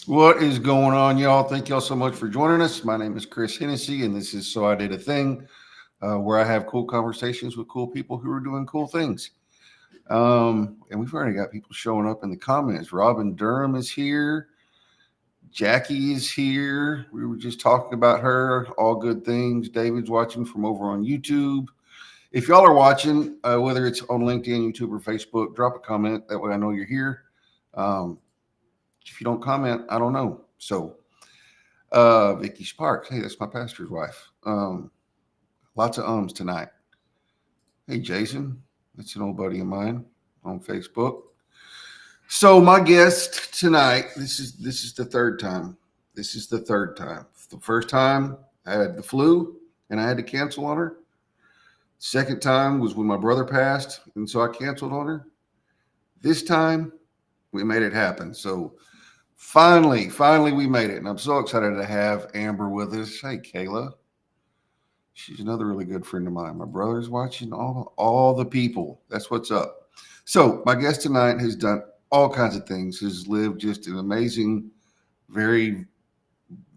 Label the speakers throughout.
Speaker 1: What is going on, y'all? Thank y'all so much for joining us. My name is Chris Hennessy, and this is So I Did a Thing, where I have cool conversations with cool people who are doing cool things. And we've already got people showing up in the comments. Robin Durham is here. Jackie is here. We were just talking about her. All good things. David's watching from over on YouTube. If y'all are watching, whether it's on LinkedIn, YouTube, or Facebook, drop a comment. That way I know you're here. If you don't comment, I don't know. So, Vicky Sparks, hey, that's my pastor's wife. Lots of ums tonight. Hey, Jason, that's an old buddy of mine on Facebook. So my guest tonight, this is the third time. The first time I had the flu and I had to cancel on her. Second time was when my brother passed, and so I canceled on her. This time, we made it happen. So finally, we made it. And I'm so excited to have Amber with us. Hey, Kayla. She's another really good friend of mine. My brother's watching, all the people. That's what's up. So my guest tonight has done all kinds of things, has lived just an amazing, very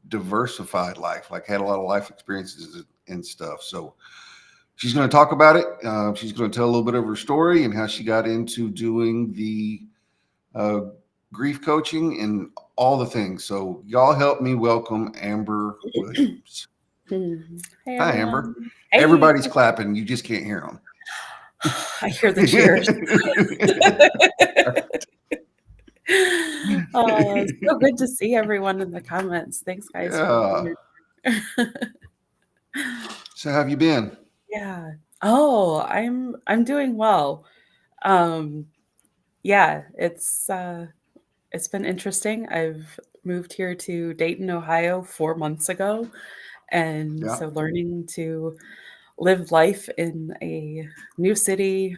Speaker 1: diversified life, like had a lot of life experiences and stuff. So she's going to talk about it. She's going to tell a little bit of her story and how she got into doing the grief coaching and all the things. So y'all help me welcome Amber Williams.
Speaker 2: Hey,
Speaker 1: Hi, Amber.
Speaker 2: Hey.
Speaker 1: Everybody's clapping. You just can't hear them.
Speaker 2: I hear the cheers. Oh, so good to see everyone in the comments. Thanks, guys.
Speaker 1: Yeah. So how have you been?
Speaker 2: Yeah. Oh, I'm doing well. Yeah, it's been interesting. I've moved here to Dayton, Ohio 4 months ago, and so learning to live life in a new city,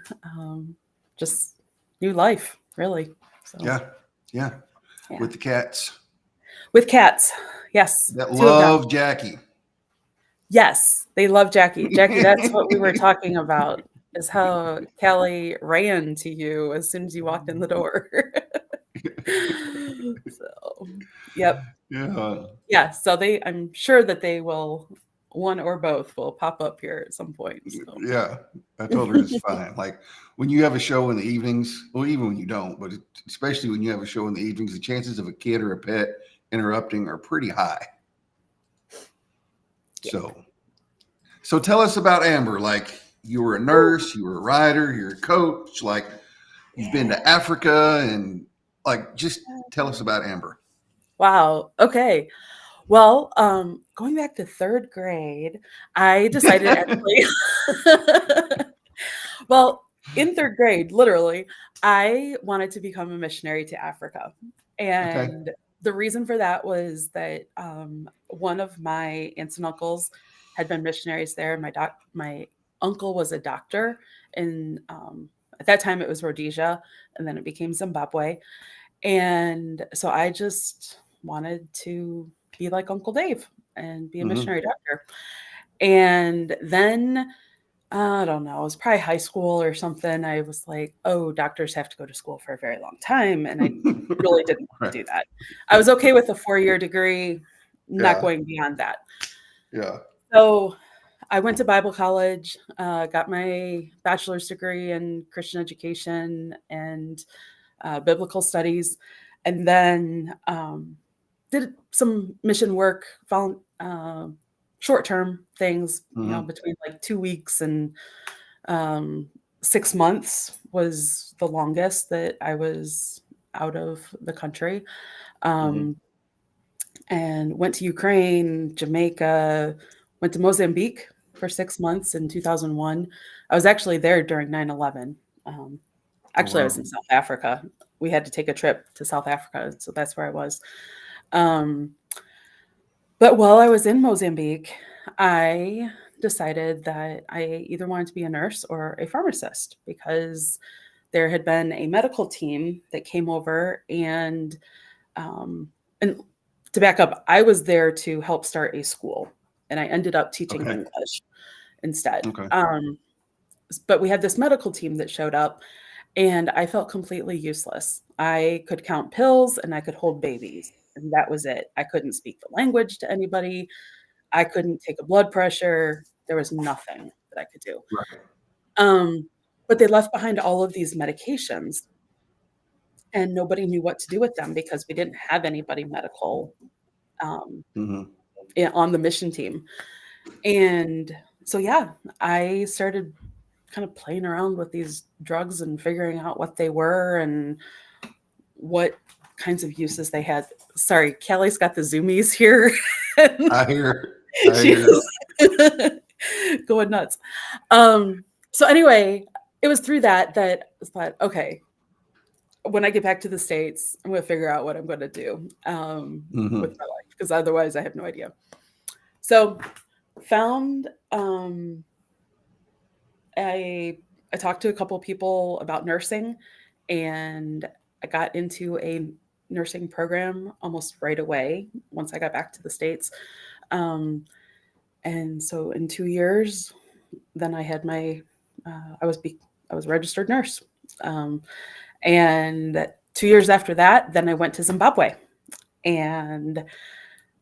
Speaker 2: just new life, really. So
Speaker 1: Yeah. With the cats.
Speaker 2: With cats, yes.
Speaker 1: That love Jackie.
Speaker 2: Yes, they love Jackie. Jackie, that's what we were talking about, is how Kelly ran to you as soon as you walked in the door. So, yep. Yeah, so I'm sure that they will, one or both will pop up here at some point. So.
Speaker 1: Yeah, I told her it's fine. Like when you have a show in the evenings, well, even when you don't, but especially when you have a show in the evenings, the chances of a kid or a pet interrupting are pretty high. Yeah. So tell us about Amber. Like you were a nurse, you were a writer, you're a coach, like you've been to Africa, and like just tell us about Amber.
Speaker 2: Wow. Okay. Well, going back to third grade, I decided actually, well, in third grade, literally, I wanted to become a missionary to Africa. And the reason for that was that one of my aunts and uncles had been missionaries there. And my uncle was a doctor in, at that time it was Rhodesia, and then it became Zimbabwe. And so I just wanted to be like Uncle Dave and be a
Speaker 1: Hmm.
Speaker 2: missionary doctor. And then I don't know, it was probably high school or something. I was like, oh, doctors have to go to school for a very long time. And I really didn't want to do that. I was okay with a 4-year degree, not
Speaker 1: Yeah.
Speaker 2: going beyond that.
Speaker 1: Yeah.
Speaker 2: So I went to Bible college, got my bachelor's degree in Christian education and biblical studies, and then did some mission work, short-term things,
Speaker 1: Hmm.
Speaker 2: between like 2 weeks and 6 months was the longest that I was out of the country.
Speaker 1: Hmm.
Speaker 2: Um, and went to Ukraine, Jamaica, went to Mozambique for 6 months in 2001. I was actually there during 9/11. Um,
Speaker 1: Oh,
Speaker 2: Actually, I was
Speaker 1: wow.
Speaker 2: in South Africa. We had to take a trip to South Africa, so that's where I was. Um, but while I was in Mozambique, I decided that I either wanted to be a nurse or a pharmacist because there had been a medical team that came over and to back up, I was there to help start a school, and I ended up teaching
Speaker 1: Okay.
Speaker 2: English instead.
Speaker 1: Okay.
Speaker 2: But we had this medical team that showed up, and I felt completely useless. I could count pills and I could hold babies, and that was it. I couldn't speak the language to anybody. I couldn't take a blood pressure. There was nothing that I could do.
Speaker 1: Right.
Speaker 2: Um, but they left behind all of these medications, and nobody knew what to do with them because we didn't have anybody medical um,
Speaker 1: Hmm.
Speaker 2: on the mission team. And so, yeah, I started kind of playing around with these drugs and figuring out what they were and what kinds of uses they had. Sorry, Callie's got the zoomies here.
Speaker 1: I hear. I
Speaker 2: She's
Speaker 1: hear.
Speaker 2: going nuts. So anyway, it was through that I thought, okay, when I get back to the States, I'm going to figure out what I'm going to do with
Speaker 1: Hmm.
Speaker 2: my life because otherwise I have no idea. So found I talked to a couple of people about nursing, and I got into a nursing program almost right away once I got back to the States. Um, and so in 2 years, then I had my I was a registered nurse. Um, and 2 years after that, then I went to Zimbabwe, and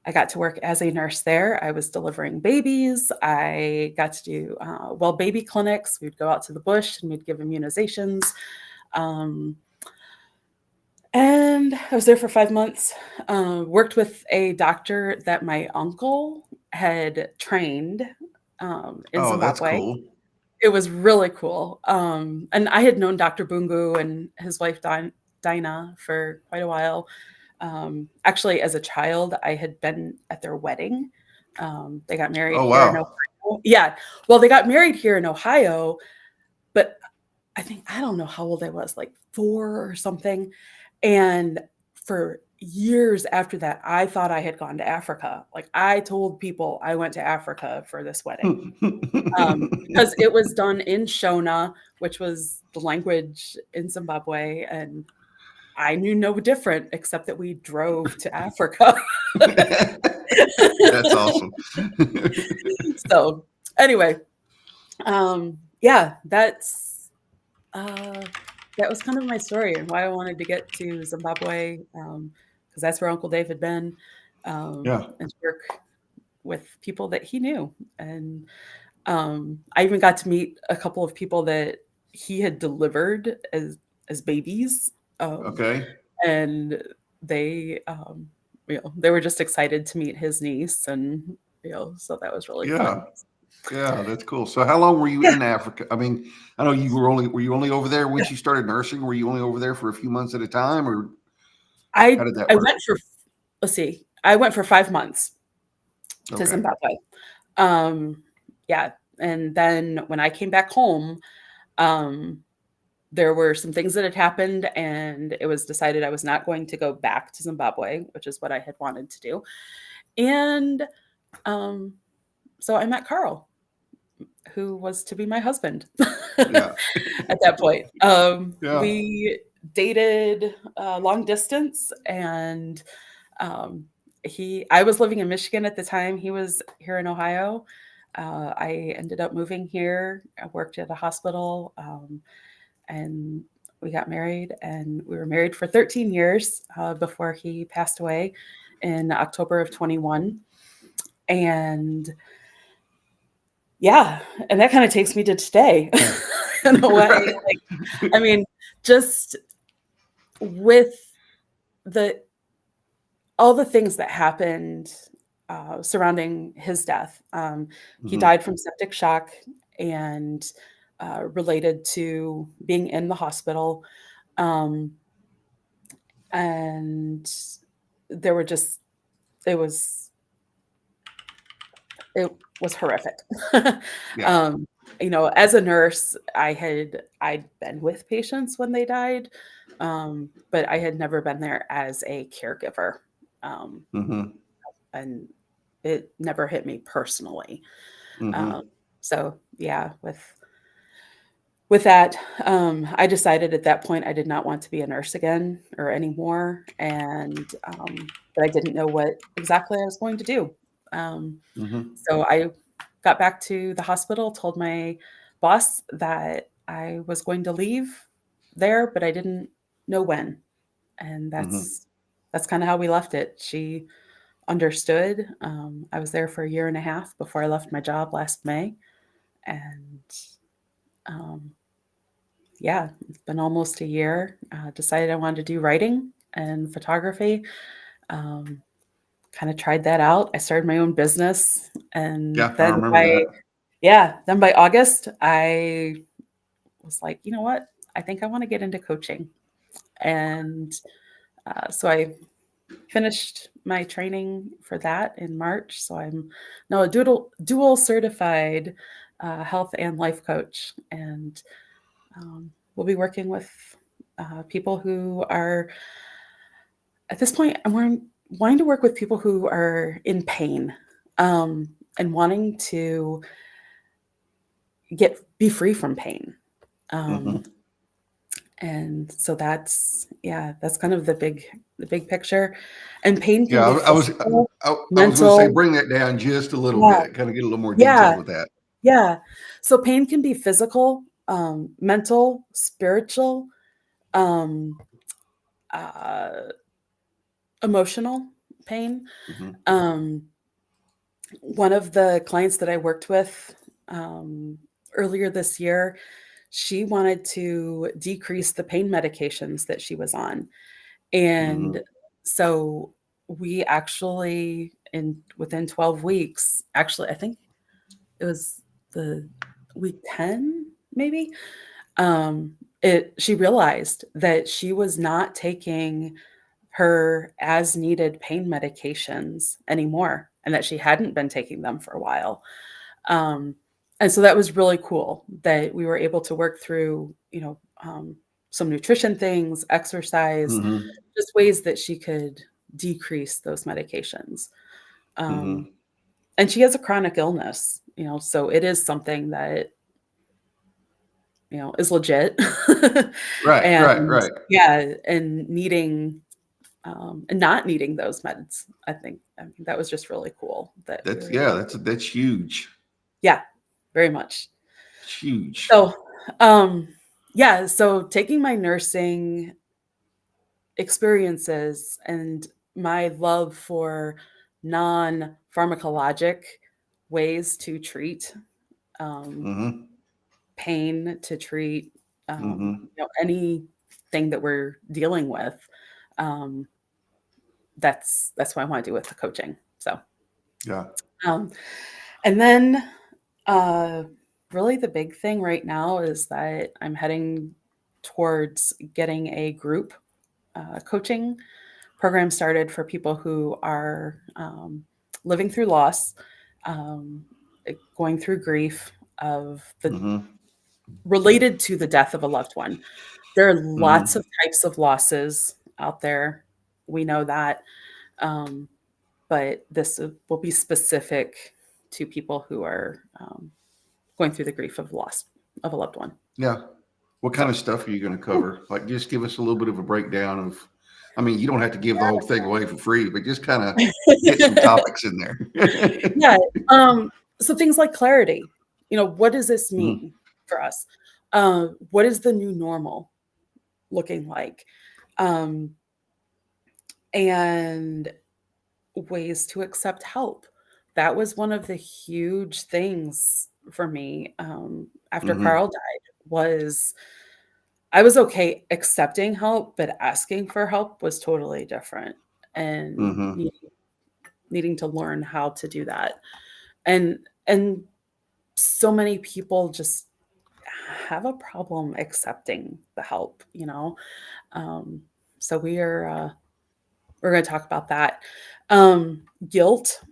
Speaker 2: I got to work as a nurse there. I was delivering babies. I got to do baby clinics. We'd go out to the bush and we'd give immunizations. Um, and I was there for 5 months. Worked with a doctor that my uncle had trained in
Speaker 1: Oh, that's
Speaker 2: Zimbabwe.
Speaker 1: cool.
Speaker 2: It was really cool. And I had known Dr. Bungu and his wife Dinah for quite a while. Actually, as a child, I had been at their wedding. They got married
Speaker 1: Oh,
Speaker 2: here in
Speaker 1: wow.
Speaker 2: Ohio. Yeah, well, they got married here in Ohio, but I don't know how old I was, like 4 or something. And for years after that, I thought I had gone to Africa. Like I told people I went to Africa for this wedding because it was done in Shona, which was the language in Zimbabwe, and I knew no different except that we drove to Africa.
Speaker 1: That's awesome.
Speaker 2: So anyway, yeah, that was kind of my story and why I wanted to get to Zimbabwe, because that's where Uncle Dave had been,
Speaker 1: Yeah.
Speaker 2: and work with people that he knew. And I even got to meet a couple of people that he had delivered as babies,
Speaker 1: Okay.
Speaker 2: and they they were just excited to meet his niece, and so that was really
Speaker 1: Yeah.
Speaker 2: fun.
Speaker 1: Yeah, that's cool. So how long were you in Africa? I mean, I know were you only over there once you started nursing? Were you only over there for a few months at a time, or how did that
Speaker 2: I
Speaker 1: work?
Speaker 2: went for, let's see, I went for 5 months to
Speaker 1: Okay.
Speaker 2: Zimbabwe. Um, yeah, and then when I came back home, um, there were some things that had happened, and it was decided I was not going to go back to Zimbabwe, which is what I had wanted to do. And um, so I met Carl, who was to be my husband
Speaker 1: Yeah.
Speaker 2: at that point.
Speaker 1: Yeah.
Speaker 2: We dated long distance, and Um, I was living in Michigan at the time. He was here in Ohio. I ended up moving here. I worked at a hospital, and we got married, and we were married for 13 years before he passed away in October of 21. And yeah, and that kind of takes me to today in a way.
Speaker 1: Right.
Speaker 2: Like, I mean, just with the all the things that happened surrounding his death. He
Speaker 1: Mhm.
Speaker 2: died from septic shock and related to being in the hospital. Um, and there were just, it was, it was horrific.
Speaker 1: Yeah.
Speaker 2: um, as a nurse, I'd been with patients when they died, but I had never been there as a caregiver. Um,
Speaker 1: Mhm.
Speaker 2: and it never hit me personally. Um,
Speaker 1: Mhm.
Speaker 2: so yeah, with that, I decided at that point I did not want to be a nurse again or anymore, and but I didn't know what exactly I was going to do. Um,
Speaker 1: Mhm.
Speaker 2: so I got back to the hospital, told my boss that I was going to leave there, but I didn't know when, and
Speaker 1: Mhm.
Speaker 2: that's kind of how we left it. She understood. I was there for a year and a half before I left my job last May. And um, yeah, it's been almost a year. Decided I wanted to do writing and photography. Um, kind of tried that out. I started my own business. And
Speaker 1: Yeah, I remember that.
Speaker 2: then by August, I was like, you know what? I think I want to get into coaching. And so I finished my training for that in March. So I'm now a dual certified health and life coach, and we'll be working with people who are at this point. Wanting to work with people who are in pain and wanting to be free from pain. Um,
Speaker 1: Mhm.
Speaker 2: and so that's kind of the big picture. And pain can
Speaker 1: Yeah,
Speaker 2: be
Speaker 1: I was
Speaker 2: physical,
Speaker 1: I was gonna say
Speaker 2: mental.
Speaker 1: bring that down just a little
Speaker 2: Yeah,
Speaker 1: bit, kinda get a little more detailed
Speaker 2: yeah,
Speaker 1: with that.
Speaker 2: yeah. So pain can be physical, mental, spiritual, um, uh, emotional pain.
Speaker 1: Mhm.
Speaker 2: Um, One of the clients that I worked with um, earlier this year, she wanted to decrease the pain medications that she was on. And
Speaker 1: Mhm.
Speaker 2: so we actually, in within 12 weeks, actually, I think it was the week 10, maybe, she realized that she was not taking her as needed pain medications anymore and that she hadn't been taking them for a while. Um, and so that was really cool that we were able to work through, some nutrition things, exercise,
Speaker 1: Mhm.
Speaker 2: just ways that she could decrease those medications. Um,
Speaker 1: Mhm.
Speaker 2: and she has a chronic illness, so it is something that, is legit.
Speaker 1: Right, right,
Speaker 2: And
Speaker 1: right.
Speaker 2: yeah, and not needing those meds. I think that was just really cool that we
Speaker 1: That's
Speaker 2: were
Speaker 1: yeah,
Speaker 2: able to.
Speaker 1: that's huge.
Speaker 2: Yeah, very much.
Speaker 1: It's huge.
Speaker 2: So, um, yeah, so taking my nursing experiences and my love for non-pharmacologic ways to treat um,
Speaker 1: Mhm.
Speaker 2: pain, to treat
Speaker 1: Mhm.
Speaker 2: anything that we're dealing with. Um, that's what I want to do with the coaching. So,
Speaker 1: Yeah.
Speaker 2: um, and then uh, really the big thing right now is that I'm heading towards getting a group coaching program started for people who are living through loss, um, going through grief of the
Speaker 1: Mhm.
Speaker 2: related to the death of a loved one. There are lots
Speaker 1: Mhm.
Speaker 2: of types of losses out there. We know that. Um, but this will be specific to people who are going through the grief of loss of a loved one.
Speaker 1: Yeah. What kind
Speaker 2: So,
Speaker 1: of stuff are you gonna cover? Like, just give us a little bit of a breakdown of I mean, you don't have to give the whole thing away for free, but just kind of get some topics in there.
Speaker 2: Yeah. So things like clarity, what does this
Speaker 1: Mhm,
Speaker 2: mean for us? What is the new normal looking like? Um, and ways to accept help. That was one of the huge things for me after
Speaker 1: mhm,
Speaker 2: Carl died was I was okay accepting help, but asking for help was totally different and
Speaker 1: mhm,
Speaker 2: needing to learn how to do that. And so many people just have a problem accepting the help. Um, so we're going to talk about that. Guilt.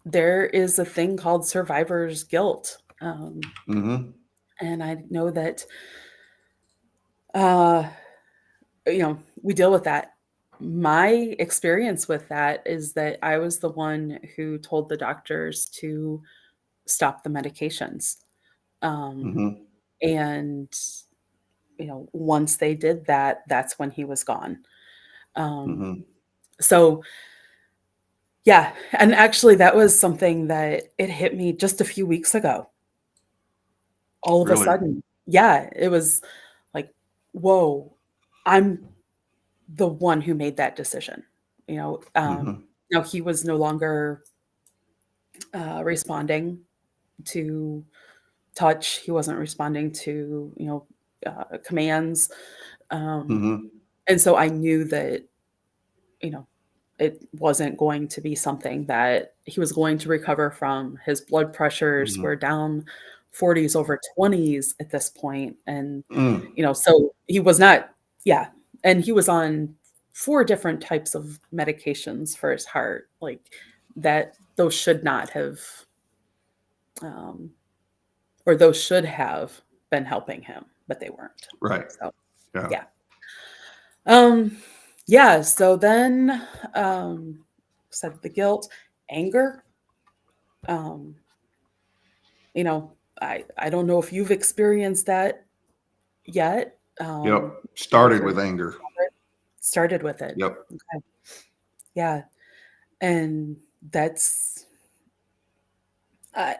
Speaker 2: There is a thing called survivor's guilt.
Speaker 1: mhm,
Speaker 2: And I know that, uh, we deal with that. My experience with that is that I was the one who told the doctors to stop the medications. Um,
Speaker 1: mhm,
Speaker 2: and, once they did that, that's when he was gone. Um,
Speaker 1: mhm.
Speaker 2: so, yeah. And actually, that was something that it hit me just a few weeks ago. All of a
Speaker 1: Really?
Speaker 2: sudden, yeah, it was like, whoa, I'm the one who made that decision. You know, um,
Speaker 1: Mhm,
Speaker 2: now he was no longer responding to touch. He wasn't responding to, commands. Um,
Speaker 1: mhm,
Speaker 2: and so I knew that, you know, it wasn't going to be something that he was going to recover from. His blood pressures
Speaker 1: mhm,
Speaker 2: were down 40s over 20s at this point, and,
Speaker 1: mm.
Speaker 2: so he was not yeah, and he was on 4 different types of medications for his heart, like, that those should not have, um or those should have been helping him, but they weren't.
Speaker 1: Right.
Speaker 2: So,
Speaker 1: Yeah.
Speaker 2: yeah. Um, yeah, so then, said the guilt, anger. Um, you know, I don't know if you've experienced that yet.
Speaker 1: Yep.
Speaker 2: If
Speaker 1: Started
Speaker 2: you're
Speaker 1: with anger.
Speaker 2: started with it.
Speaker 1: Yep.
Speaker 2: Okay. Yeah. And that's uh,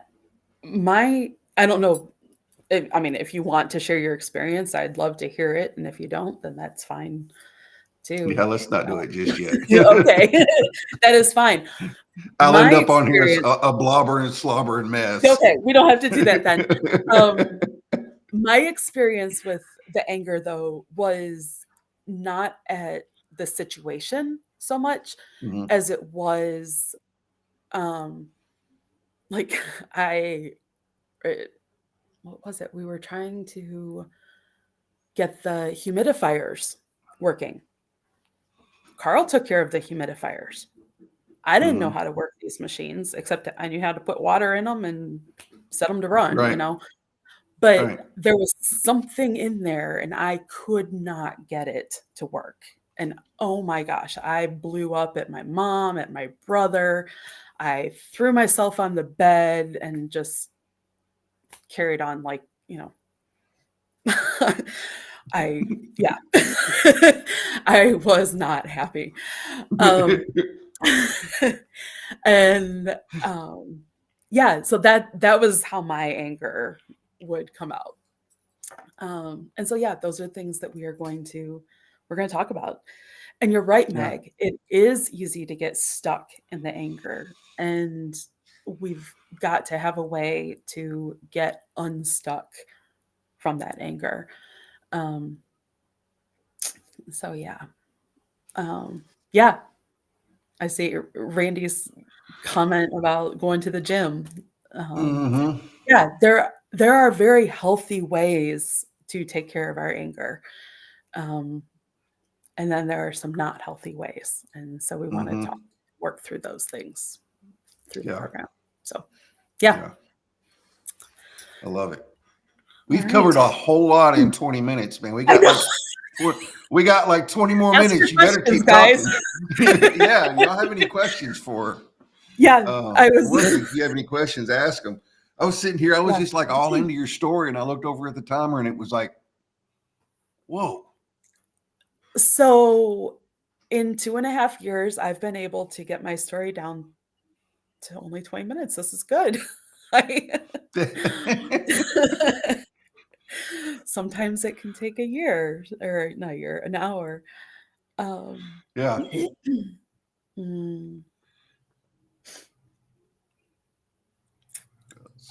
Speaker 2: I don't know. I mean, if you want to share your experience, I'd love to hear it. And if you don't, then that's fine too.
Speaker 1: Yeah. Let's not do it just yet.
Speaker 2: Okay. That is fine.
Speaker 1: I'll
Speaker 2: My
Speaker 1: end up on here
Speaker 2: experience
Speaker 1: a blobbering, slobbering mess.
Speaker 2: okay, we don't have to do that then. Um, my experience with the anger, though, was not at the situation so much
Speaker 1: Mhm,
Speaker 2: as it was, um, like, I uh, what was it? We were trying to get the humidifiers working. Carl took care of the humidifiers. I didn't know
Speaker 1: mhm.
Speaker 2: how to work these machines, except that I knew how to put water in them and set them to run,
Speaker 1: Right.
Speaker 2: But
Speaker 1: Right.
Speaker 2: there was something in there, and I could not get it to work. And oh my gosh, I blew up at my mom, at my brother. I threw myself on the bed and just carried on like, I yeah. I was not happy. Um, and, yeah, so that was how my anger would come out. And so, yeah, those are things that we're going to talk about. And you're right,
Speaker 1: Yeah.
Speaker 2: Meg. It is easy to get stuck in the anger, and we've got to have a way to get unstuck from that anger. Um, so yeah, yeah. I see Randy's comment about going to the gym. Um,
Speaker 1: Mhm.
Speaker 2: yeah, there are very healthy ways to take care of our anger. Um, And then there are some not healthy ways, and so we wanna
Speaker 1: Mhm.
Speaker 2: work through those things through the
Speaker 1: Yeah.
Speaker 2: program. So, yeah.
Speaker 1: Yeah. I love it.
Speaker 2: All
Speaker 1: We've
Speaker 2: right.
Speaker 1: covered a whole lot in 20 minutes, man.
Speaker 2: I know.
Speaker 1: We got like 20 more
Speaker 2: Ask your
Speaker 1: minutes. You better
Speaker 2: questions,
Speaker 1: keep
Speaker 2: guys.
Speaker 1: talking. Yeah. Y'all have any questions for her?
Speaker 2: Yeah, I
Speaker 1: For one
Speaker 2: was
Speaker 1: thing, if you have any questions, ask them. I was sitting here, I was
Speaker 2: yeah.
Speaker 1: just like all into your story, and I looked over at the timer and it was like, whoa.
Speaker 2: So in 2.5 years, I've been able to get my story down to only 20 minutes. This is good. I Sometimes it can take a year, or not a year, an hour. Um,
Speaker 1: Yeah.
Speaker 2: mm,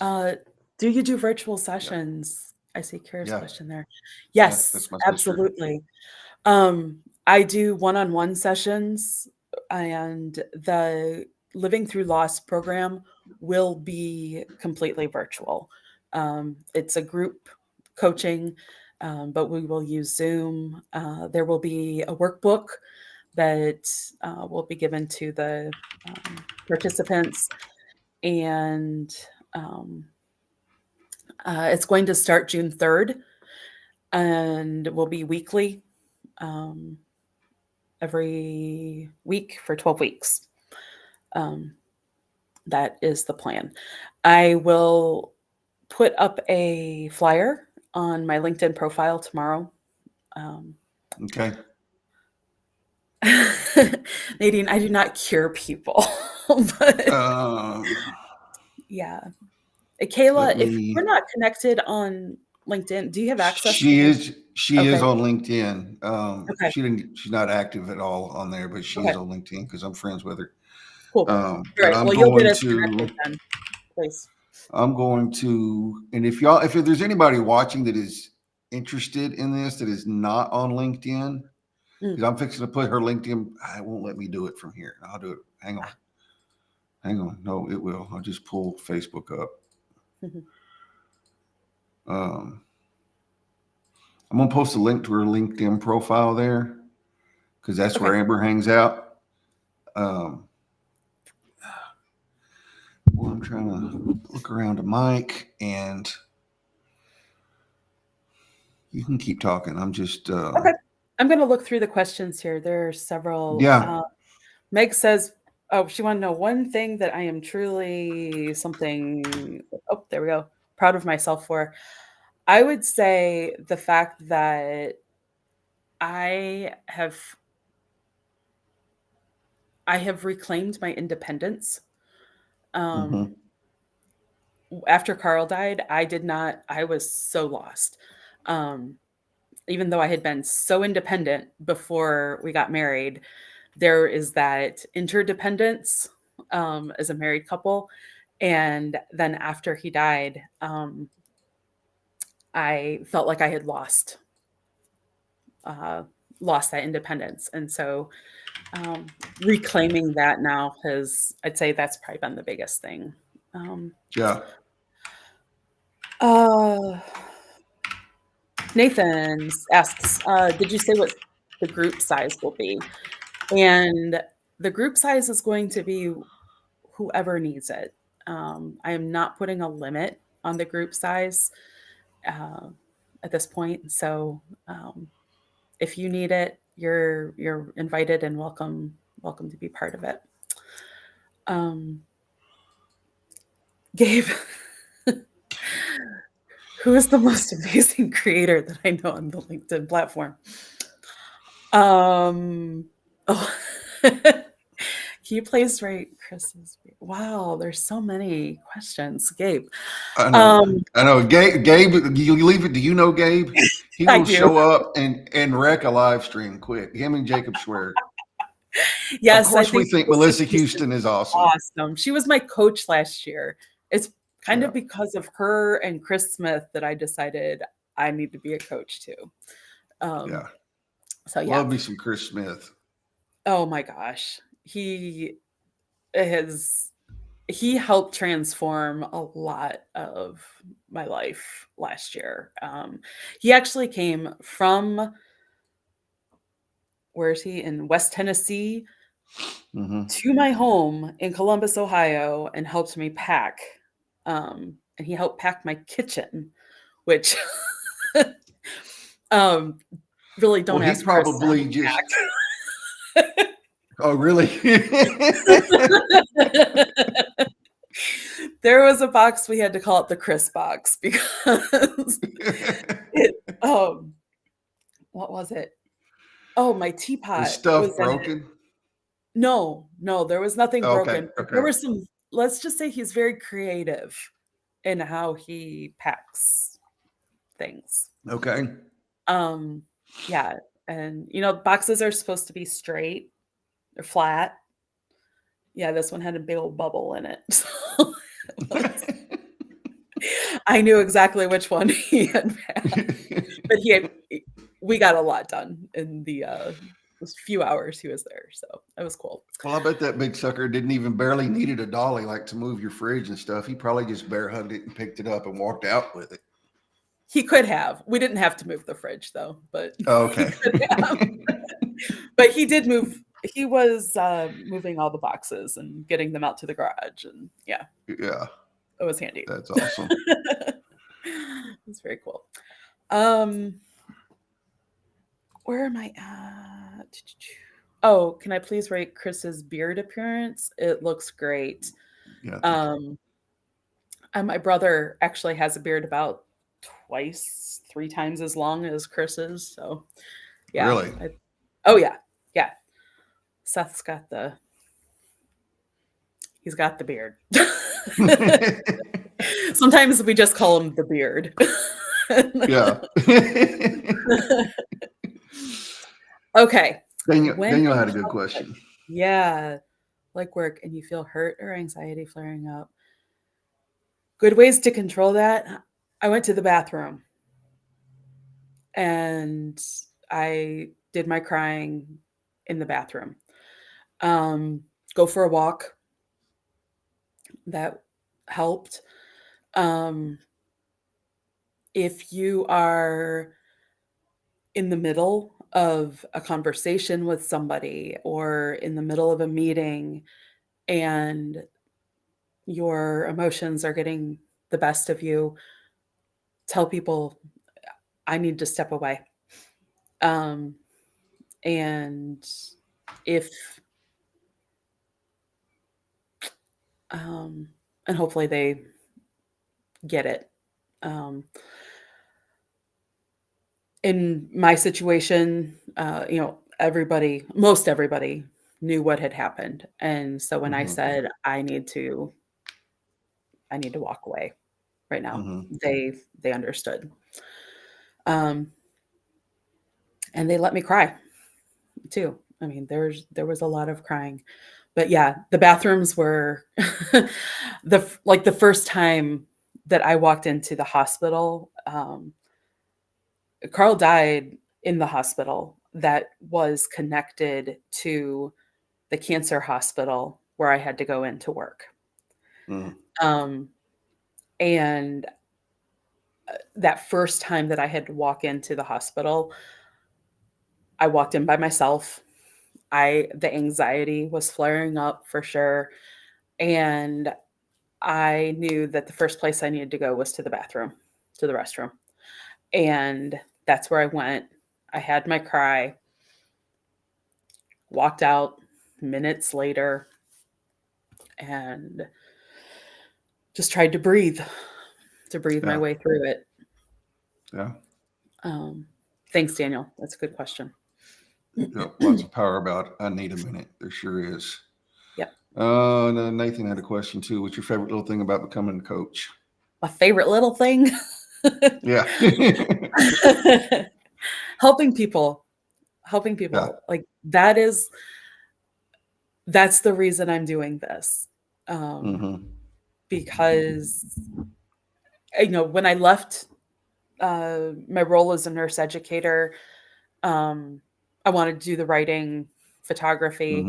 Speaker 2: uh, do you do virtual
Speaker 1: Yeah.
Speaker 2: sessions? I see Kara's
Speaker 1: Yeah.
Speaker 2: question there.
Speaker 1: Yeah.
Speaker 2: Yes,
Speaker 1: That's my sister.
Speaker 2: absolutely. I do one-on-one sessions, and the Living Through Loss program will be completely virtual. It's a group coaching, but we will use Zoom. There will be a workbook that will be given to the participants, and um, it's going to start June 3rd and will be weekly. Um, every week for 12 weeks. Um, that is the plan. I will put up a flyer on my LinkedIn profile tomorrow. Um,
Speaker 1: Okay.
Speaker 2: Nadine, I do not cure people, but
Speaker 1: Um,
Speaker 2: yeah.
Speaker 1: let
Speaker 2: Kayla, if we're
Speaker 1: me.
Speaker 2: not connected on LinkedIn, do you have access to
Speaker 1: She
Speaker 2: LinkedIn?
Speaker 1: is. She is
Speaker 2: Okay.
Speaker 1: on LinkedIn.
Speaker 2: Okay.
Speaker 1: She didn't. She's not active at all on there, but she is
Speaker 2: Okay.
Speaker 1: on LinkedIn because I'm friends with her.
Speaker 2: Cool. All
Speaker 1: But
Speaker 2: right.
Speaker 1: I'm
Speaker 2: Well, you'll get
Speaker 1: going
Speaker 2: us connected
Speaker 1: to.
Speaker 2: then, please.
Speaker 1: I'm going to. And if y'all, if there's anybody watching that is interested in this that is not on LinkedIn,
Speaker 2: Mm.
Speaker 1: because I'm fixing to put her LinkedIn. It won't let me do it from here. I'll do it. Hang on. Hang on. No, it will. I'll just pull Facebook up.
Speaker 2: Mhm.
Speaker 1: Um, I'm gonna post a link to her LinkedIn profile there because that's
Speaker 2: Okay.
Speaker 1: where Amber hangs out. Um, well, I'm trying to look around to Mike, and you can keep talking. I'm just,
Speaker 2: Okay. I'm going to look through the questions here. There are several.
Speaker 1: yeah.
Speaker 2: Meg says, oh, she want to know one thing that I am truly something, oh, there we go, proud of myself for. I would say the fact that I have I have reclaimed my independence. Um,
Speaker 1: Mm-hmm.
Speaker 2: After Carl died, I was so lost. Um, Even though I had been so independent before we got married, there is that interdependence as a married couple. And then after he died, I felt like I had uh, lost that independence. And so reclaiming that now I'd say that's probably been the biggest thing. Um,
Speaker 1: Yeah.
Speaker 2: uh, Nathan asks, did you say what the group size will be? And the group size is going to be whoever needs it. I am not putting a limit on the group size uh, at this point. So if you need it, you're invited and welcome to be part of it. Um, Gabe, who is the most amazing creator that I know on the LinkedIn platform? Oh, he plays right, Chris's. Wow, there's so many questions, Gabe.
Speaker 1: I know.
Speaker 2: Um,
Speaker 1: I know. Gabe, you leave it. Do you know Gabe? He
Speaker 2: I
Speaker 1: will
Speaker 2: do.
Speaker 1: show up and wreck a live stream quick. Him and Jacob Schwer. Of
Speaker 2: Yes, I
Speaker 1: course, we
Speaker 2: think
Speaker 1: think
Speaker 2: Melissa
Speaker 1: Melissa
Speaker 2: Houston
Speaker 1: Houston is awesome.
Speaker 2: awesome. She was my coach last year. It's kind
Speaker 1: Yeah.
Speaker 2: of because of her and Chris Smith that I decided I need to be a coach too. Um,
Speaker 1: Yeah.
Speaker 2: so yeah.
Speaker 1: Love me some Chris Smith.
Speaker 2: Oh my gosh. Has he helped transform a lot of my life last year. He actually came from, where is he, in West Tennessee
Speaker 1: Mm-hmm.
Speaker 2: to my home in Columbus, Ohio, and helped me pack. And he helped pack my kitchen, which um, really
Speaker 1: Well,
Speaker 2: don't
Speaker 1: he
Speaker 2: ask Chris to
Speaker 1: probably just.
Speaker 2: pack.
Speaker 1: Oh, really?
Speaker 2: There was a box, we had to call it the Chris box because it, what was it? Oh, my
Speaker 1: Is
Speaker 2: teapot
Speaker 1: stuff
Speaker 2: was in it.
Speaker 1: broken?
Speaker 2: No, no, there was nothing
Speaker 1: Okay,
Speaker 2: broken, but there
Speaker 1: okay,
Speaker 2: were some, let's just say he's very creative in how he packs things.
Speaker 1: okay.
Speaker 2: Um, yeah, and, boxes are supposed to be straight or flat. Yeah, this one had a big old bubble in it, so I knew exactly which one he had packed, but we got a lot done in those few hours he was there, so that was cool.
Speaker 1: Well, I bet that big sucker didn't even barely needed a dolly like to move your fridge and stuff. He probably just bear hugged it and picked it up and walked out with it.
Speaker 2: He could have. We didn't have to move the fridge though, but he
Speaker 1: Okay.
Speaker 2: could have. But he did move. He was moving all the boxes and getting them out to the garage, and yeah,
Speaker 1: Yeah,
Speaker 2: it was handy.
Speaker 1: that's awesome.
Speaker 2: It's very cool. Um, where am I at? Oh, can I please rate Chris's beard appearance? It looks great.
Speaker 1: Yeah.
Speaker 2: Um, and my brother actually has a beard about twice, 3 times as long as Chris's. So, yeah.
Speaker 1: Really?
Speaker 2: Oh yeah, yeah. Seth's he's got the beard. Sometimes we just call him the beard.
Speaker 1: Yeah.
Speaker 2: Okay.
Speaker 1: Daniel had a good question.
Speaker 2: Yeah. Like work and you feel hurt or anxiety flaring up. Good ways to control that. I went to the bathroom and I did my crying in the bathroom. Go for a walk. That helped. If you are in the middle of a conversation with somebody or in the middle of a meeting and your emotions are getting the best of you, tell people, I need to step away. And if, and hopefully they get it. In my situation, most everybody knew what had happened. And so when I said, I need to walk away right now, they understood. And they let me cry too. I mean, there was a lot of crying, but yeah, the bathrooms were the first time that I walked into the hospital. Carl died in the hospital that was connected to the cancer hospital where I had to go into work. And that first time that I had to walk into the hospital, I walked in by myself. The anxiety was flaring up for sure. And I knew that the first place I needed to go was to the bathroom, to the restroom. And that's where I went. I had my cry, walked out minutes later, and just tried to breathe my way through it.
Speaker 1: Yeah.
Speaker 2: Thanks, Daniel. That's a good question.
Speaker 1: Lots of power about I need a minute. There sure is.
Speaker 2: Yep.
Speaker 1: Nathan had a question too. What's your favorite little thing about becoming a coach?
Speaker 2: My favorite little thing?
Speaker 1: Yeah.
Speaker 2: Helping people.
Speaker 1: Yeah.
Speaker 2: Like that's the reason I'm doing this. Because when I left my role as a nurse educator, I wanted to do the writing, photography.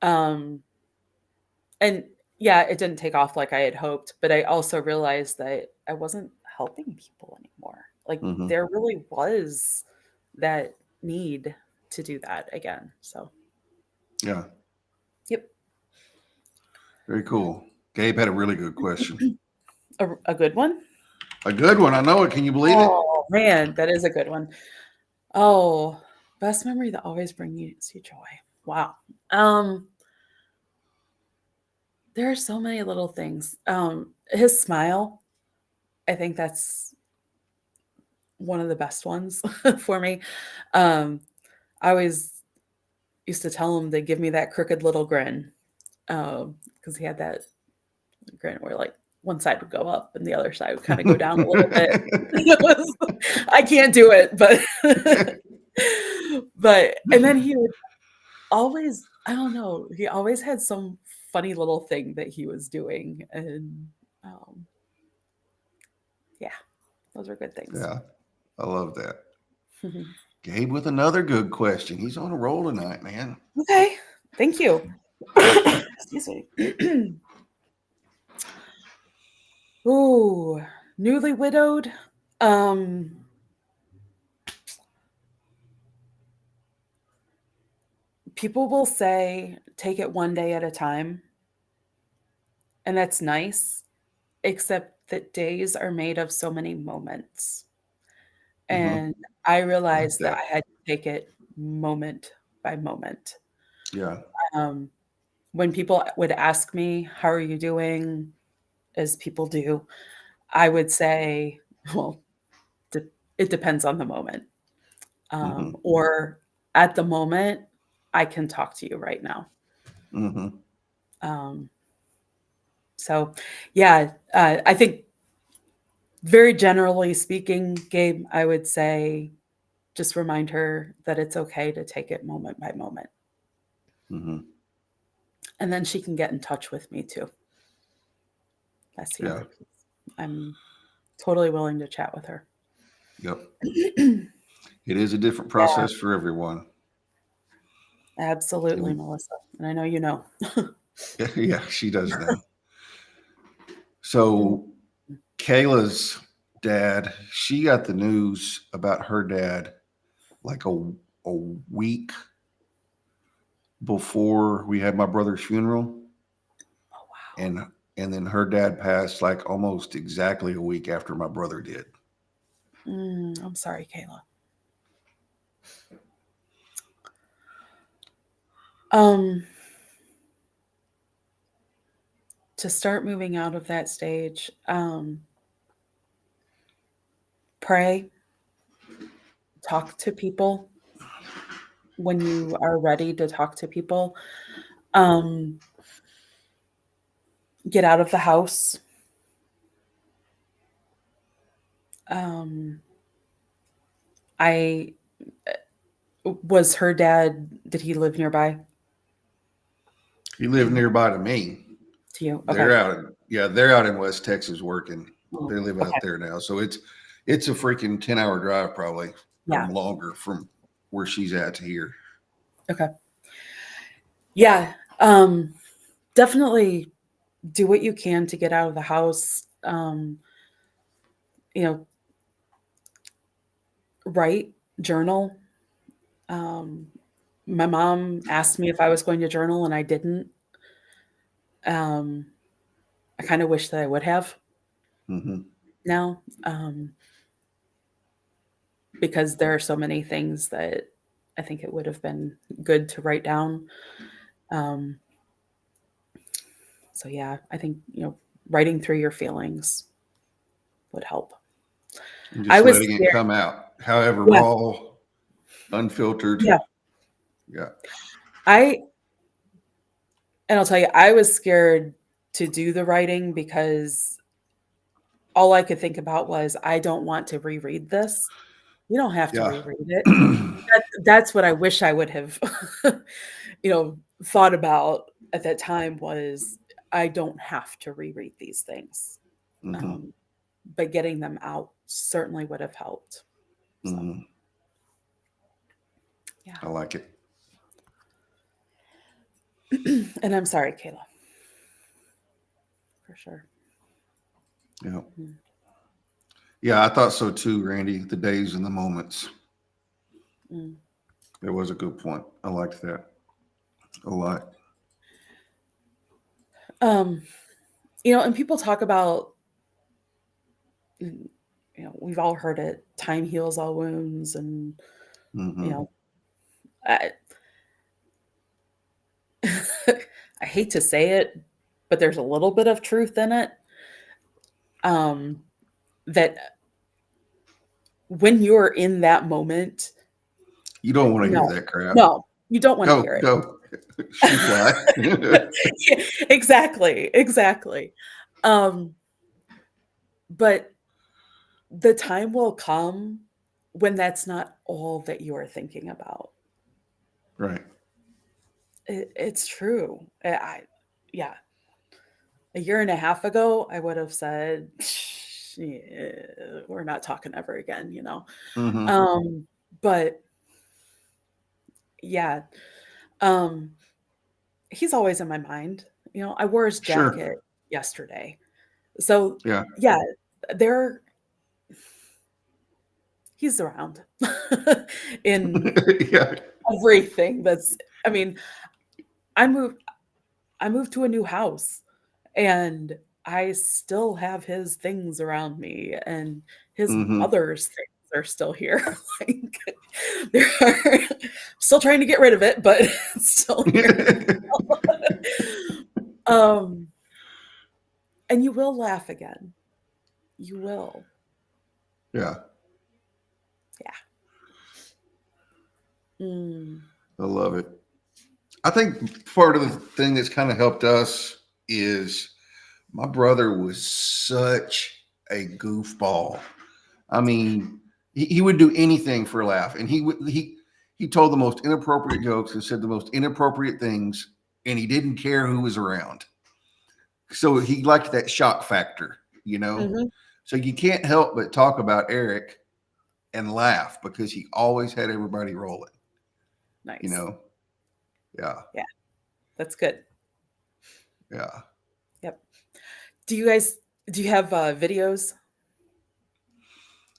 Speaker 2: And yeah, it didn't take off like I had hoped, but I also realized that I wasn't helping people anymore. Like there really was that need to do that again. So
Speaker 1: yeah.
Speaker 2: Yep.
Speaker 1: Very cool. Gabe had a really good question.
Speaker 2: A good one?
Speaker 1: A good one. I know it. Can you believe it?
Speaker 2: Oh man, that is a good one. Oh, best memory that always brings you joy. Wow. There are so many little things. His smile, I think that's one of the best ones for me. I always used to tell him to give me that crooked little grin, because he had that grin where like one side would go up and the other side would kind of go down a little bit. I can't do it, but and then he would always, I don't know, he always had some funny little thing that he was doing, and um, yeah, those are good things.
Speaker 1: Yeah, I love that. Gabe with another good question. He's on a roll tonight, man.
Speaker 2: Okay, thank you. Excuse me. Ooh, newly widowed. Um, People will say take it one day at a time, and that's nice, except that days are made of so many moments.
Speaker 1: Mm-hmm.
Speaker 2: And I
Speaker 1: Like
Speaker 2: realized that
Speaker 1: that.
Speaker 2: I had to take it moment by moment.
Speaker 1: Yeah.
Speaker 2: Um, when people would ask me, "How are you doing?" as people do, I would say, "Well, it depends on the moment."
Speaker 1: Mm-hmm.
Speaker 2: Or at the moment, I can talk to you right now.
Speaker 1: Mm-hmm.
Speaker 2: Um, so, yeah, I think very generally speaking, Gabe, I would say just remind her that it's okay to take it moment by moment.
Speaker 1: Mm-hmm.
Speaker 2: And then she can get in touch with me too. That's the
Speaker 1: Yeah.
Speaker 2: other piece. I'm totally willing to chat with her.
Speaker 1: Yep. It is a different
Speaker 2: Yeah,
Speaker 1: process for everyone.
Speaker 2: absolutely,
Speaker 1: And
Speaker 2: Melissa. And I know you know.
Speaker 1: yeah, she does know.
Speaker 2: Mm.
Speaker 1: So Kayla's dad, she got the news about her dad like a week before we had my brother's funeral.
Speaker 2: Oh, wow.
Speaker 1: And and then her dad passed like almost exactly a week after my brother did.
Speaker 2: I'm sorry, Kayla. Um, to start moving out of that stage, pray, talk to people when you are ready to talk to people. Um, get out of the house. Um, I was her dad. Did he live nearby
Speaker 1: He lived nearby to me.
Speaker 2: to you? Okay.
Speaker 1: They're out in they're out in West Texas working.
Speaker 2: Mm,
Speaker 1: They live
Speaker 2: okay.
Speaker 1: out there now. So it's a freaking 10-hour drive probably or
Speaker 2: Yeah.
Speaker 1: longer from where she's at to here.
Speaker 2: Okay. Yeah. Definitely do what you can to get out of the house. You know, write, journal. Um, my mom asked me if I was going to journal, and I didn't. Um, I kind of wish that I would have
Speaker 1: Mm-hmm.
Speaker 2: now, because there are so many things that I think it would have been good to write down. Um, so yeah, I think writing through your feelings would help.
Speaker 1: And
Speaker 2: I
Speaker 1: just
Speaker 2: was
Speaker 1: letting it
Speaker 2: scared.
Speaker 1: come out, however
Speaker 2: Yeah,
Speaker 1: raw, unfiltered.
Speaker 2: yeah.
Speaker 1: Yeah.
Speaker 2: I and I'll tell you, I was scared to do the writing because all I could think about was I don't want to reread this. You don't have to
Speaker 1: Yeah.
Speaker 2: reread it. That's what I wish I would have, thought about at that time was I don't have to reread these things.
Speaker 1: Mm-hmm.
Speaker 2: Um, but getting them out certainly would have helped. So,
Speaker 1: Mm-hmm.
Speaker 2: yeah.
Speaker 1: I like it.
Speaker 2: And I'm sorry, Kayla, for sure.
Speaker 1: Yeah.
Speaker 2: Mm.
Speaker 1: Yeah, I thought so too, Randy. The days and the moments.
Speaker 2: Mm.
Speaker 1: It was a good point. I liked that a lot.
Speaker 2: Um, and people talk about, we've all heard it, time heals all wounds. And, you
Speaker 1: Mm-hmm.
Speaker 2: know, I, I hate to say it, but there's a little bit of truth in it. That when you're in that moment,
Speaker 1: You don't want to hear
Speaker 2: No,
Speaker 1: that crap.
Speaker 2: no, you don't want to
Speaker 1: Go,
Speaker 2: hear it.
Speaker 1: go. Shoot fly.
Speaker 2: Yeah, exactly, exactly. But the time will come when that's not all that you are thinking about.
Speaker 1: Right.
Speaker 2: It's true. Yeah. A year and a half ago, I would have said, "Yeah, we're not talking ever again," you know?
Speaker 1: Mm-hmm.
Speaker 2: But yeah, um, he's always in my mind. You know, I wore his
Speaker 1: Sure.
Speaker 2: jacket yesterday. So
Speaker 1: Yeah.
Speaker 2: yeah, there he's around in
Speaker 1: Yeah.
Speaker 2: everything that's I mean, I moved I moved to a new house and I still have his things around me and his
Speaker 1: Mm-hmm.
Speaker 2: mother's things are still here. Like there are still trying to get rid of it, but it's still here. Um, and you will laugh again. You will.
Speaker 1: Yeah.
Speaker 2: Yeah. Mm.
Speaker 1: I love it. I think part of the thing that's kind of helped us is my brother was such a goofball. I mean, he would do anything for a laugh, and he told the most inappropriate jokes and said the most inappropriate things, and he didn't care who was around. So he liked that shock factor, you know.
Speaker 2: Mhm.
Speaker 1: So you can't help but talk about Eric and laugh because he always had everybody rolling, you
Speaker 2: Nice.
Speaker 1: know. Yeah,
Speaker 2: Yeah, that's good.
Speaker 1: yeah,
Speaker 2: Yep. Do you guys do you have videos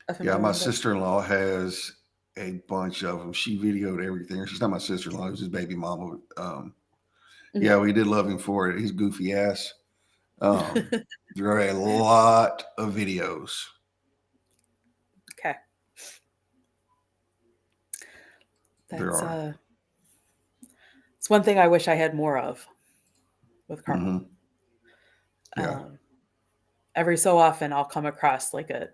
Speaker 2: of him
Speaker 1: yeah. My
Speaker 2: around it?
Speaker 1: sister-in-law has a bunch of them. She videoed everything. She's not my sister-in-law; it was his baby mama.
Speaker 2: Mhm.
Speaker 1: Yeah, we did love him for it. He's goofy ass. Um, there are a lot of videos.
Speaker 2: Okay.
Speaker 1: There
Speaker 2: That's
Speaker 1: are.
Speaker 2: it's one thing I wish I had more of with Carl.
Speaker 1: Hmm. Yeah.
Speaker 2: Um, every so often I'll come across like a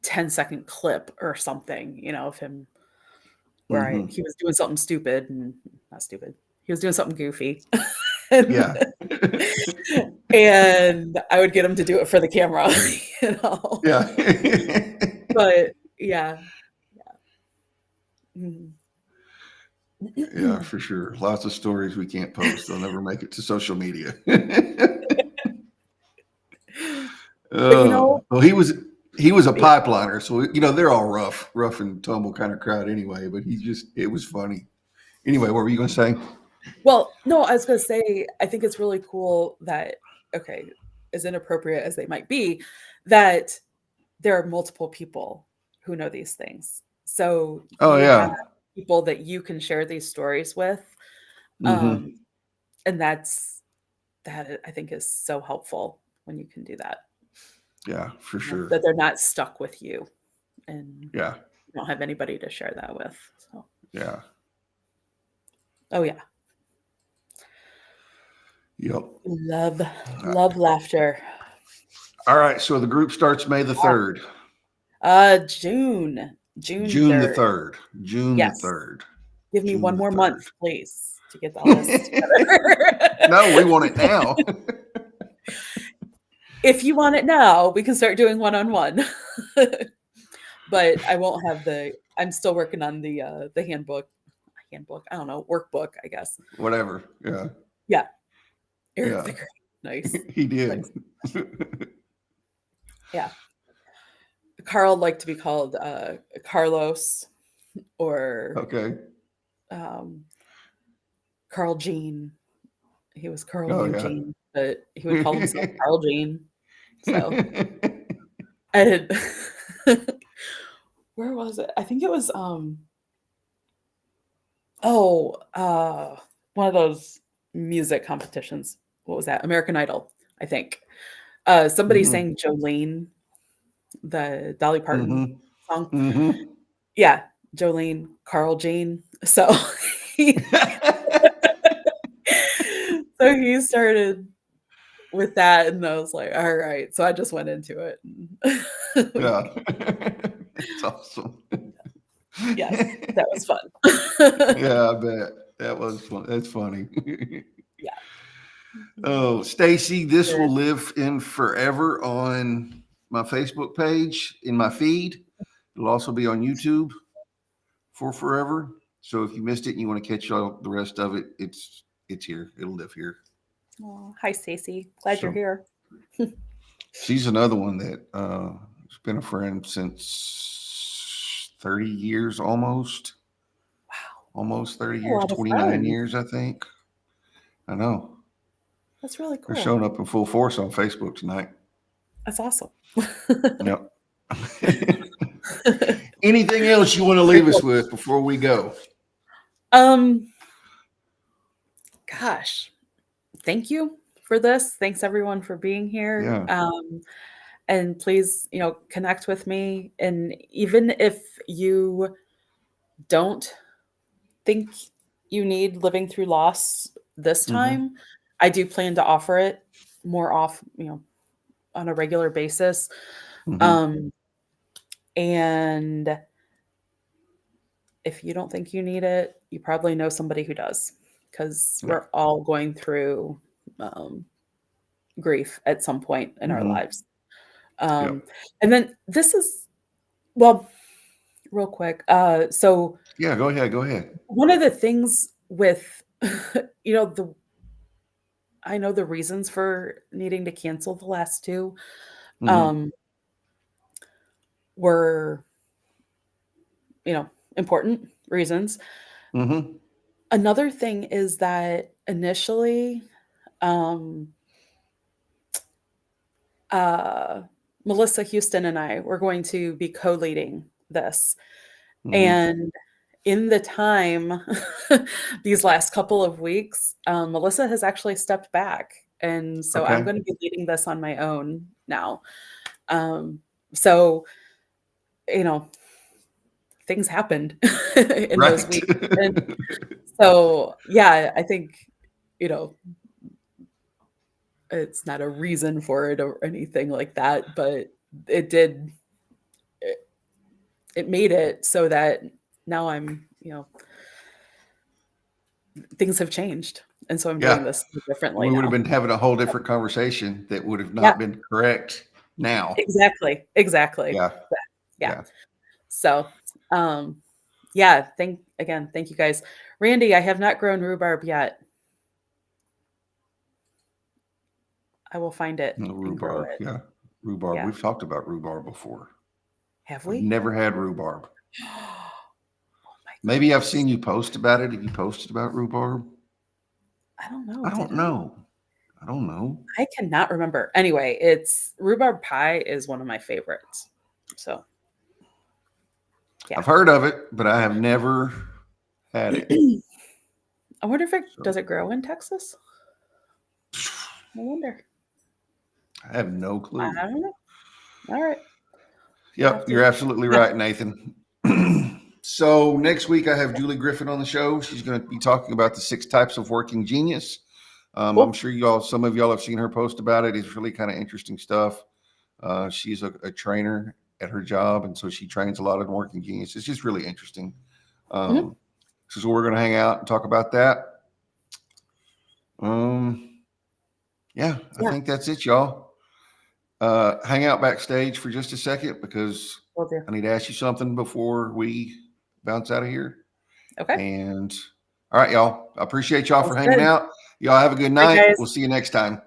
Speaker 2: 10-second clip or something, you know, of him where
Speaker 1: Hmm.
Speaker 2: he was doing something stupid and not stupid. He was doing something goofy. and,
Speaker 1: Yeah.
Speaker 2: and I would get him to do it for the camera, you know.
Speaker 1: Yeah.
Speaker 2: But yeah, yeah.
Speaker 1: Yeah,
Speaker 2: Mhm.
Speaker 1: for sure. Lots of stories we can't post. They'll never make it to social media.
Speaker 2: But you know,
Speaker 1: Well, he was a
Speaker 2: yeah.
Speaker 1: pipeliner, so they're all rough and tumble kind of crowd anyway. But it was funny. Anyway, what were you going to say?
Speaker 2: Well, no, I was gonna say, I think it's really cool that, okay, as inappropriate as they might be, that there are multiple people who know these things. So
Speaker 1: Oh
Speaker 2: you have
Speaker 1: yeah.
Speaker 2: people that you can share these stories with. Um,
Speaker 1: Hmm.
Speaker 2: and that I think is so helpful when you can do that.
Speaker 1: Yeah, for
Speaker 2: You know,
Speaker 1: sure.
Speaker 2: that they're not stuck with you and
Speaker 1: Yeah,
Speaker 2: you don't have anybody to share that with. So,
Speaker 1: yeah.
Speaker 2: oh yeah.
Speaker 1: Yep.
Speaker 2: Love, love laughter.
Speaker 1: All right. So the group starts May the 3rd.
Speaker 2: June
Speaker 1: June the
Speaker 2: 3rd.
Speaker 1: 3rd. June the
Speaker 2: Yes.
Speaker 1: 3rd.
Speaker 2: Give me
Speaker 1: June
Speaker 2: one
Speaker 1: the
Speaker 2: more month,
Speaker 1: 3rd.
Speaker 2: please, to get all this together.
Speaker 1: No, we want it now.
Speaker 2: If you want it now, we can start doing one-on-one. But I won't have I'm still working on the handbook, I don't know, workbook, I guess.
Speaker 1: Whatever. Yeah.
Speaker 2: Yeah, Eric
Speaker 1: Yeah.
Speaker 2: the Great. Nice.
Speaker 1: He did.
Speaker 2: Nice. Yeah. Carl liked to be called, Carlos or,
Speaker 1: Okay.
Speaker 2: um, Carl Jean. He was Carl
Speaker 1: Oh yeah.
Speaker 2: Eugene, but he would call himself Carl Jean. So, and where was it? I think it was, oh, one of those music competitions. What was that? American Idol, I think. Somebody
Speaker 1: Hmm.
Speaker 2: sang Jolene, the Dolly Parton
Speaker 1: Hmm.
Speaker 2: song.
Speaker 1: Hmm.
Speaker 2: Yeah, Jolene, Carl Jean. So he so he started with that, and I was like, "All right." So I just went into it.
Speaker 1: Yeah. It's awesome.
Speaker 2: Yes, that was fun.
Speaker 1: Yeah, I bet that was fun. That's funny.
Speaker 2: Yeah.
Speaker 1: Oh, Stacy, this
Speaker 2: Good.
Speaker 1: will live in forever on my Facebook page, in my feed. It'll also be on YouTube for forever. So if you missed it and you want to catch all the rest of it, it's here. It'll live here.
Speaker 2: Oh, hi, Stacy. Glad you're
Speaker 1: So
Speaker 2: here.
Speaker 1: she's another one that has been a friend since 30 years almost.
Speaker 2: Wow.
Speaker 1: Almost 30
Speaker 2: A
Speaker 1: years,
Speaker 2: lot of
Speaker 1: 29
Speaker 2: friends.
Speaker 1: years, I think. I know.
Speaker 2: That's really
Speaker 1: They're
Speaker 2: cool.
Speaker 1: showing up in full force on Facebook tonight.
Speaker 2: That's awesome.
Speaker 1: Yep. Anything else you want to leave us with before we go?
Speaker 2: Gosh, thank you for this. Thanks everyone for being here.
Speaker 1: Yeah.
Speaker 2: And please, connect with me. And even if you don't think you need living through loss this
Speaker 1: Mm-hmm.
Speaker 2: time, I do plan to offer it more on a regular basis.
Speaker 1: Mm-hmm.
Speaker 2: Um, and if you don't think you need it, you probably know somebody who does, because
Speaker 1: Yeah.
Speaker 2: we're all going through grief at some point in our
Speaker 1: Mm-hmm.
Speaker 2: lives.
Speaker 1: Yep.
Speaker 2: And then this is, well, real quick. So
Speaker 1: Yeah, go ahead. Go ahead.
Speaker 2: one of the things with, I know the reasons for needing to cancel the last two
Speaker 1: Mm-hmm.
Speaker 2: were, important reasons.
Speaker 1: Mm-hmm.
Speaker 2: Another thing is that initially, um, Melissa Houston and I were going to be co-leading this.
Speaker 1: Mm-hmm.
Speaker 2: And in the time, these last couple of weeks, Melissa has actually stepped back. And so I'm
Speaker 1: Okay.
Speaker 2: going to be leading this on my own now. So, things happened in those
Speaker 1: Right.
Speaker 2: weeks. And so, yeah, I think, you know, it's not a reason for it or anything like that, but it did, it made it so that now I'm, things have changed. And so I'm doing
Speaker 1: Yeah.
Speaker 2: this differently
Speaker 1: We would have
Speaker 2: now.
Speaker 1: been having a whole different conversation that would have
Speaker 2: Yeah,
Speaker 1: not been correct now.
Speaker 2: exactly. Exactly.
Speaker 1: Yeah.
Speaker 2: Yeah.
Speaker 1: Yeah.
Speaker 2: So, yeah, thank you guys. Randy, I have not grown rhubarb yet. I will find it
Speaker 1: No,
Speaker 2: and grow
Speaker 1: rhubarb.
Speaker 2: it.
Speaker 1: Yeah. Rhubarb.
Speaker 2: Yeah.
Speaker 1: We've talked about rhubarb before.
Speaker 2: Have
Speaker 1: I've
Speaker 2: we?
Speaker 1: never had rhubarb.
Speaker 2: Oh my
Speaker 1: Maybe I've
Speaker 2: goodness.
Speaker 1: seen you post about it. Have you posted about rhubarb?
Speaker 2: I don't know.
Speaker 1: I
Speaker 2: Did
Speaker 1: don't
Speaker 2: I?
Speaker 1: know. I don't know.
Speaker 2: I cannot remember. Anyway, it's rhubarb pie is one of my favorites. So, yeah.
Speaker 1: I've heard of it, but I have never had it.
Speaker 2: I wonder if does
Speaker 1: So
Speaker 2: it grow in Texas? I wonder.
Speaker 1: I have no
Speaker 2: I
Speaker 1: clue.
Speaker 2: don't know. All right.
Speaker 1: Yep, you're absolutely right, Nathan. So next week I have Julie Griffin on the show. She's going to be talking about the 6 types of working genius. I'm
Speaker 2: Cool.
Speaker 1: sure some of y'all have seen her post about it. It's really kind of interesting stuff. She's a trainer at her job, and so she trains a lot of working genius. It's just really interesting. So we're going to hang out and talk about that. Yeah, I think that's it, y'all. Hang out backstage for just a second because
Speaker 2: Will do.
Speaker 1: I need to ask you something before we bounce out of here.
Speaker 2: Okay.
Speaker 1: And all right, y'all. I appreciate y'all for
Speaker 2: Sounds
Speaker 1: hanging
Speaker 2: good.
Speaker 1: out. Y'all have a good
Speaker 2: Bye,
Speaker 1: night.
Speaker 2: guys.
Speaker 1: We'll see you next time.